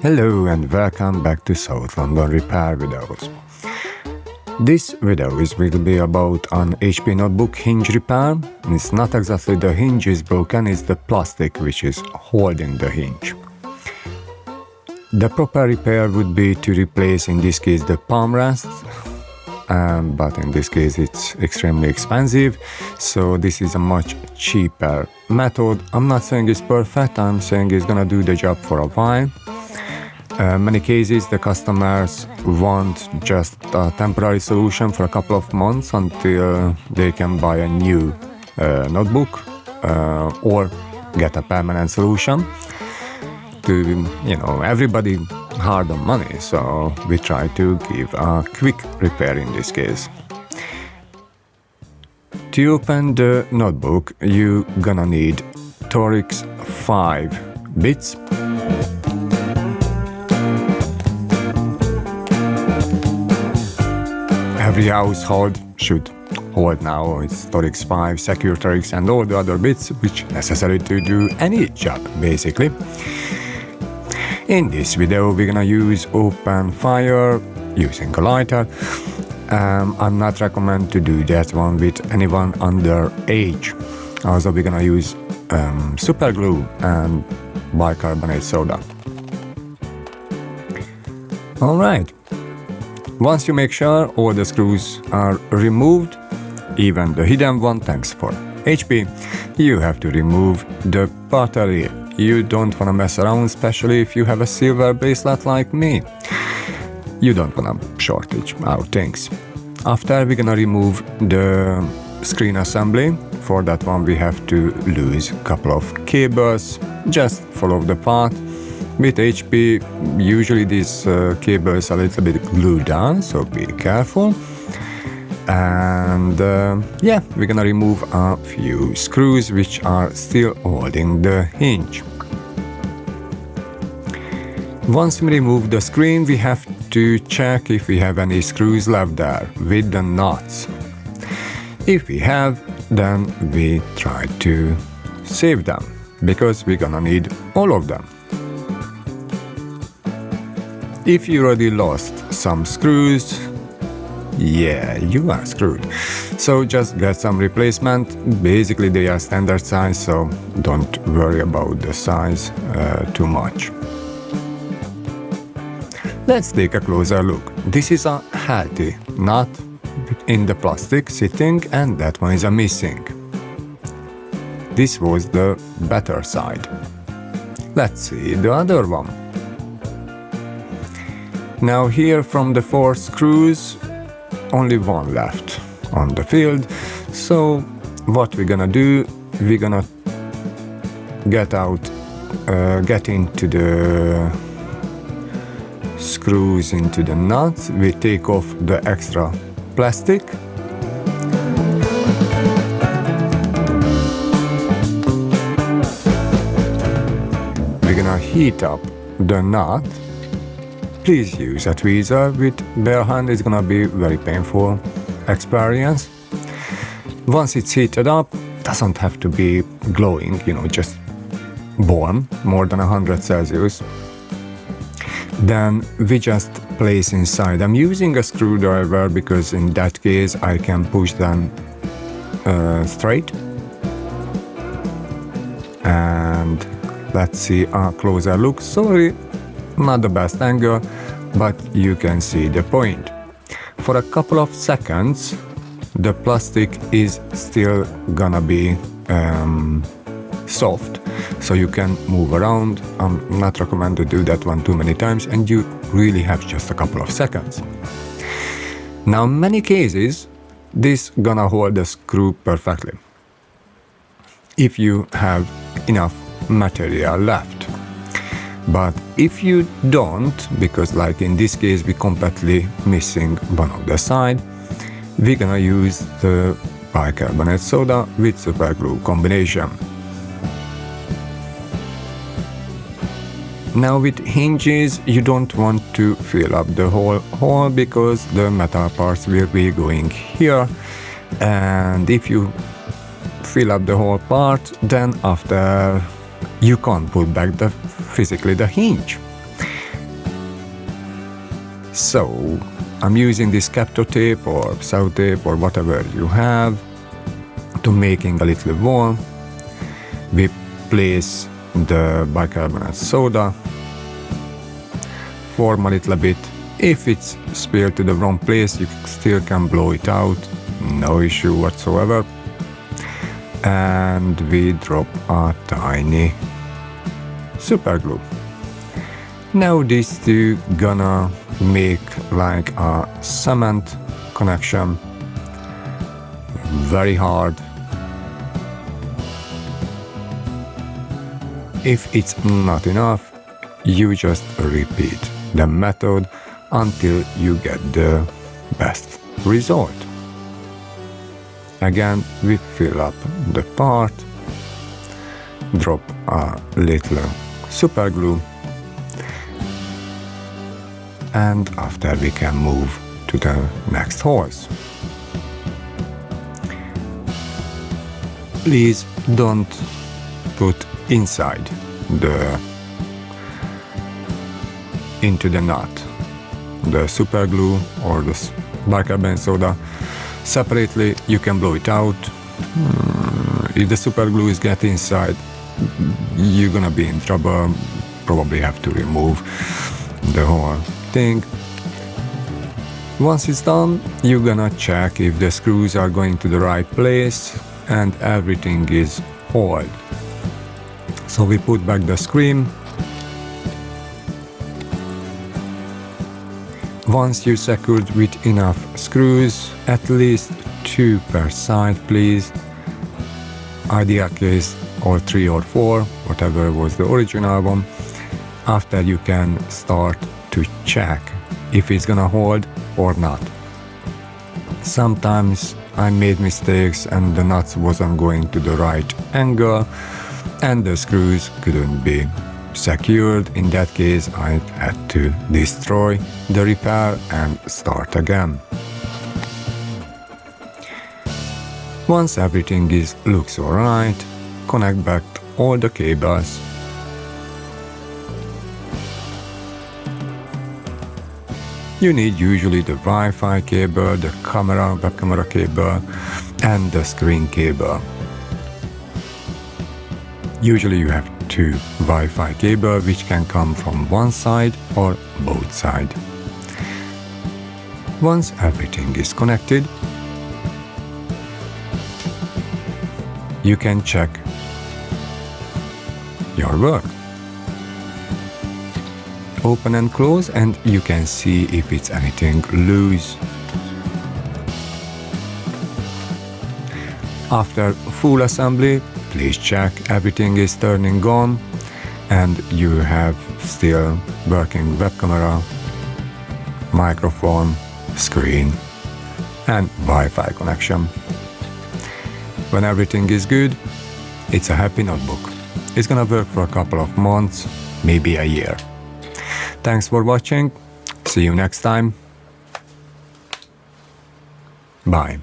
Hello and welcome back to South London Repair Videos. This video will be about an HP notebook hinge repair. It's not exactly the hinge is broken, it's the plastic which is holding the hinge. The proper repair would be to replace, in this case, the palm rest, but in this case it's extremely expensive, so this is a much cheaper method. I'm not saying it's perfect, I'm saying it's gonna do the job for a while. Many cases the customers want just a temporary solution for a couple of months until they can buy a new notebook or get a permanent solution. Everybody hard on money, so we try to give a quick repair in this case. To open the notebook, you're gonna need Torx 5 bits. Every household should hold now its Torx 5, secure Torx and all the other bits which are necessary to do any job basically. In this video we're gonna use open fire using a lighter. I'm not recommend to do that one with anyone under age. Also we're gonna use super glue and bicarbonate soda. Alright. Once you make sure all the screws are removed, even the hidden one, thanks for HP, you have to remove the battery. You don't want to mess around, especially if you have a silver bracelet like me. You don't want to shortage out things. After, we're gonna remove the screen assembly. For that one we have to lose a couple of cables. Just follow the path. With HP, usually these cables are a little bit glued down, so be careful. And we're gonna remove a few screws which are still holding the hinge. Once we remove the screen, we have to check if we have any screws left there with the nuts. If we have, then we try to save them, because we're gonna need all of them. If you already lost some screws, yeah, you are screwed. So just get some replacement. Basically they are standard size, so don't worry about the size too much. Let's take a closer look. This is a healthy nut in the plastic sitting, and that one is a missing. This was the better side. Let's see the other one. Now here from the 4 screws, only one left on the field. So what we're gonna do, we're gonna get into the screws into the nuts. We take off the extra plastic. We're gonna heat up the nut. Please use a tweezer. With bare hand it's gonna be very painful experience. Once it's heated up, doesn't have to be glowing, just warm, more than 100 Celsius. Then we just place inside. I'm using a screwdriver because in that case I can push them straight. And let's see a closer look. Sorry, not the best angle, but you can see the point. For a couple of seconds the plastic is still gonna be soft, so you can move around. I'm not recommend to do that one too many times, and you really have just a couple of seconds. Now in many cases this gonna hold the screw perfectly if you have enough material left. But if you don't, because like in this case we completely missing one of the side, we're gonna use the bicarbonate soda with super glue combination. Now with hinges you don't want to fill up the whole hole, because the metal parts will be going here, and if you fill up the whole part, then after you can't put back physically the hinge. So I'm using this captor tape or sellotape or whatever you have to making a little wall. We place the bicarbonate soda, form a little bit. If it's spilled to the wrong place, you still can blow it out, no issue whatsoever. And we drop a tiny super glue. Now these two gonna make like a cement connection, very hard. If it's not enough, you just repeat the method until you get the best result. Again, we fill up the part, drop a little super glue, and after we can move to the next holes. Please don't put inside into the nut the super glue or the bicarbonate soda. Separately, you can blow it out. If the super glue is getting inside, you're gonna be in trouble. Probably have to remove the whole thing. Once it's done, you're gonna check if the screws are going to the right place and everything is oiled. So we put back the screen. Once you're secured with enough screws, at least 2 per side, please. Ideal case, or 3 or 4, whatever was the original one. After you can start to check if it's gonna hold or not. Sometimes I made mistakes and the nuts wasn't going to the right angle and the screws couldn't be secured. In that case, I had to destroy the repair and start again. Once everything looks alright, connect back all the cables. You need usually the Wi-Fi cable, the web camera cable, and the screen cable. Usually you have 2 Wi-Fi cables which can come from one side or both sides. Once everything is connected, you can check your work. Open and close and you can see if it's anything loose. After full assembly, please check everything is turning on and you have still working web camera, microphone, screen and Wi-Fi connection. When everything is good, it's a happy notebook. It's gonna work for a couple of months, maybe a year. Thanks for watching. See you next time. Bye.